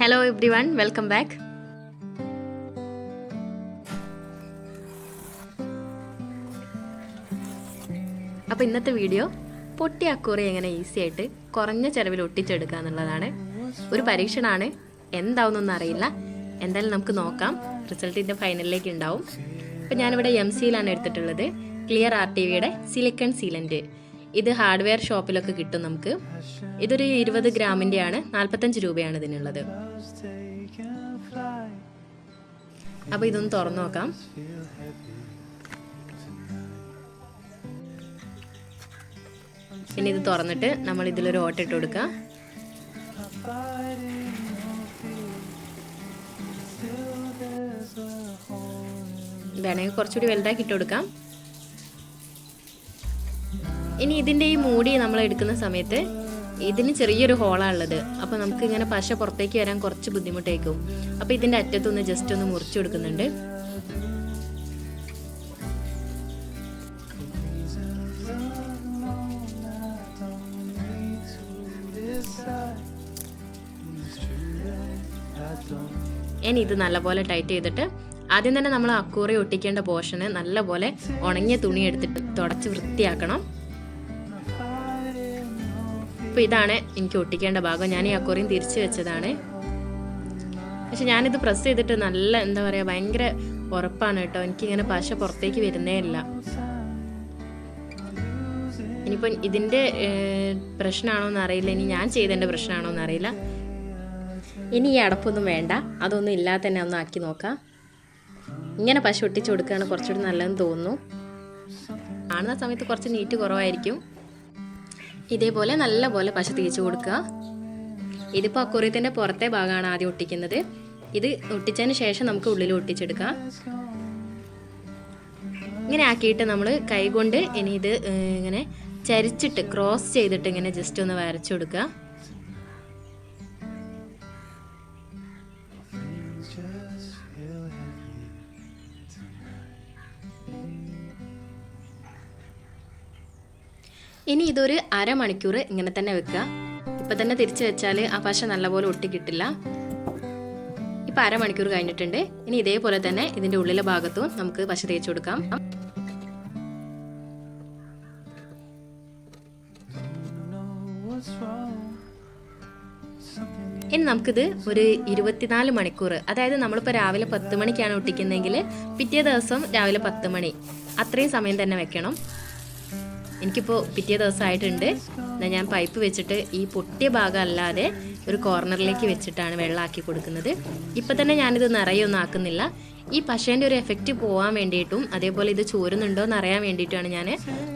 Hello everyone, welcome back. അപ്പോൾ ഇന്നത്തെ video പൊട്ടി അക്വേറിയം എങ്ങനെ ഈസി ആയിട്ട് കുറഞ്ഞ ചെലവിൽ ഒട്ടിച്ചെടുക്കുക എന്നുള്ളതാണ്. ഒരു പരീക്ഷണമാണ്, എന്താവുന്നൊന്നും അറിയില്ല. എന്തായാലും നമുക്ക് നോക്കാം. റിസൾട്ടിൻ്റെ ഫൈനലിലേക്ക് ഉണ്ടാവും. അപ്പോൾ ഞാനിവിടെ MCയിലാണ് എടുത്തിട്ടുള്ളത്. ക്ലിയർ RTVയുടെ സിലിക്കൺ സീലൻറ്റ്. ഇത് ഹാർഡ്വെയർ ഷോപ്പിലൊക്കെ കിട്ടും നമുക്ക്. ഇതൊരു 20 ഗ്രാമിൻ്റെയാണ്, 45 രൂപയാണ് ഇതിനുള്ളത്. അപ്പോൾ ഇതൊന്ന് തുറന്നു നോക്കാം. പിന്നെ ഇത് തുറന്നിട്ട് നമ്മൾ ഇതിലൊരു ഓട്ട ഇട്ട് കൊടുക്കുക. വേണമെങ്കിൽ കുറച്ചുകൂടി വലുതാക്കി ഇട്ട് കൊടുക്കാം. ഇനി ഇതിൻ്റെ ഈ മൂടി നമ്മൾ എടുക്കുന്ന സമയത്ത് ഇതിന് ചെറിയൊരു ഹോളാണുള്ളത്. അപ്പോൾ നമുക്ക് ഇങ്ങനെ പശ പുറത്തേക്ക് വരാൻ കുറച്ച് ബുദ്ധിമുട്ടായിരിക്കും. അപ്പോൾ ഇതിൻ്റെ അറ്റത്തൊന്ന് ജസ്റ്റ് ഒന്ന് മുറിച്ചു കൊടുക്കുന്നുണ്ട്. ഇനി ഇത് നല്ലപോലെ ടൈറ്റ് ചെയ്തിട്ട് ആദ്യം തന്നെ നമ്മൾ അക്വേറിയം ഒട്ടിക്കേണ്ട പോർഷന് നല്ലപോലെ ഉണങ്ങിയ തുണി എടുത്തിട്ട് തുടച്ച് വൃത്തിയാക്കണം. അപ്പോൾ ഇതാണ് എനിക്ക് ഒട്ടിക്കേണ്ട ഭാഗം. ഞാൻ ഈ അക്വേറിയം തിരിച്ചു വെച്ചതാണ്. പക്ഷെ ഞാനിത് പ്രസ് ചെയ്തിട്ട് നല്ല എന്താ പറയുക, ഭയങ്കര ഉറപ്പാണ് കേട്ടോ. എനിക്കിങ്ങനെ പശ പുറത്തേക്ക് വരുന്നേ ഇല്ല. ഇനിയിപ്പോൾ ഇതിൻ്റെ പ്രശ്നമാണോ എന്നറിയില്ല, ഇനി ഞാൻ ചെയ്തതിൻ്റെ പ്രശ്നമാണോ എന്നറിയില്ല. ഇനി ഈ അടപ്പൊന്നും വേണ്ട, അതൊന്നും ഇല്ലാതെ തന്നെ ഒന്ന് ആക്കി നോക്കാം. ഇങ്ങനെ പശ ഒട്ടിച്ച് കൊടുക്കുകയാണ് കുറച്ചുകൂടി നല്ലതെന്ന് തോന്നുന്നു. കാണുന്ന സമയത്ത് കുറച്ച് നീറ്റ് കുറവായിരിക്കും. ഇതേപോലെ നല്ലപോലെ പശ തേച്ച് കൊടുക്കുക. ഇതിപ്പോൾ അക്വേറിയത്തിൻ്റെ പുറത്തെ ഭാഗമാണ് ആദ്യം ഒട്ടിക്കുന്നത്. ഇത് ഒട്ടിച്ചതിന് ശേഷം നമുക്ക് ഉള്ളിൽ ഒട്ടിച്ചെടുക്കാം. ഇങ്ങനെ ആക്കിയിട്ട് നമ്മൾ കൈകൊണ്ട് ഇനി ഇത് ഇങ്ങനെ ചരിച്ചിട്ട് ക്രോസ് ചെയ്തിട്ട് ഇങ്ങനെ ജസ്റ്റ് ഒന്ന് വരച്ചു കൊടുക്കുക. ഇനി ഇതൊരു അരമണിക്കൂർ ഇങ്ങനെ തന്നെ വെക്കുക. ഇപ്പം തന്നെ തിരിച്ചു വെച്ചാൽ ആ പശ നല്ലപോലെ ഒട്ടിക്കിട്ടില്ല. ഇപ്പം അരമണിക്കൂർ കഴിഞ്ഞിട്ടുണ്ട്. ഇനി ഇതേപോലെ തന്നെ ഇതിൻ്റെ ഉള്ളിലെ ഭാഗത്തും നമുക്ക് പശ തേച്ച് കൊടുക്കാം. ഇനി നമുക്കിത് ഒരു 24 മണിക്കൂർ, അതായത് നമ്മളിപ്പോൾ രാവിലെ 10 മണിക്കാണ് ഒട്ടിക്കുന്നതെങ്കിൽ പിറ്റേ ദിവസം രാവിലെ 10 മണി അത്രയും സമയം തന്നെ വെക്കണം. എനിക്കിപ്പോൾ പിറ്റേ ദിവസമായിട്ടുണ്ട്. ഞാൻ പൈപ്പ് വെച്ചിട്ട് ഈ പൊട്ടിയ ഭാഗം അല്ലാതെ ഒരു കോർണറിലേക്ക് വെച്ചിട്ടാണ് വെള്ളമാക്കി കൊടുക്കുന്നത്. ഇപ്പം തന്നെ ഞാനിത് നിറയൊന്നും ആക്കുന്നില്ല. ഈ പശേൻ്റെ ഒരു എഫക്റ്റ് പോകാൻ വേണ്ടിയിട്ടും അതേപോലെ ഇത് ചോരുന്നുണ്ടോ എന്ന് അറിയാൻ വേണ്ടിയിട്ടാണ് ഞാൻ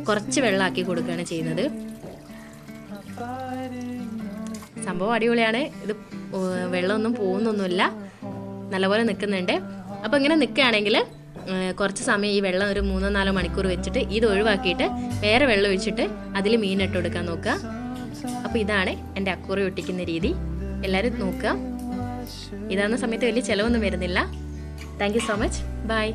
കുറച്ച് വെള്ളമാക്കി കൊടുക്കുകയാണ് ചെയ്യുന്നത്. സംഭവം അടിപൊളിയാണ്. ഇത് വെള്ളമൊന്നും പോകുന്നൊന്നുമില്ല, നല്ലപോലെ നിൽക്കുന്നുണ്ട്. അപ്പോൾ ഇങ്ങനെ നിൽക്കുകയാണെങ്കിൽ കുറച്ച് സമയം ഈ വെള്ളം ഒരു 3-4 മണിക്കൂർ വെച്ചിട്ട് ഇത് ഒഴിവാക്കിയിട്ട് വേറെ വെള്ളം ഒഴിച്ചിട്ട് അതിൽ മീനിട്ട് കൊടുക്കാൻ നോക്കുക. അപ്പോൾ ഇതാണ് എൻ്റെ അക്വേറിയം ഒട്ടിക്കുന്ന രീതി. എല്ലാവരും നോക്കുക. ഇതാകുന്ന സമയത്ത് വലിയ ചിലവൊന്നും വരുന്നില്ല. Thank you so much. By.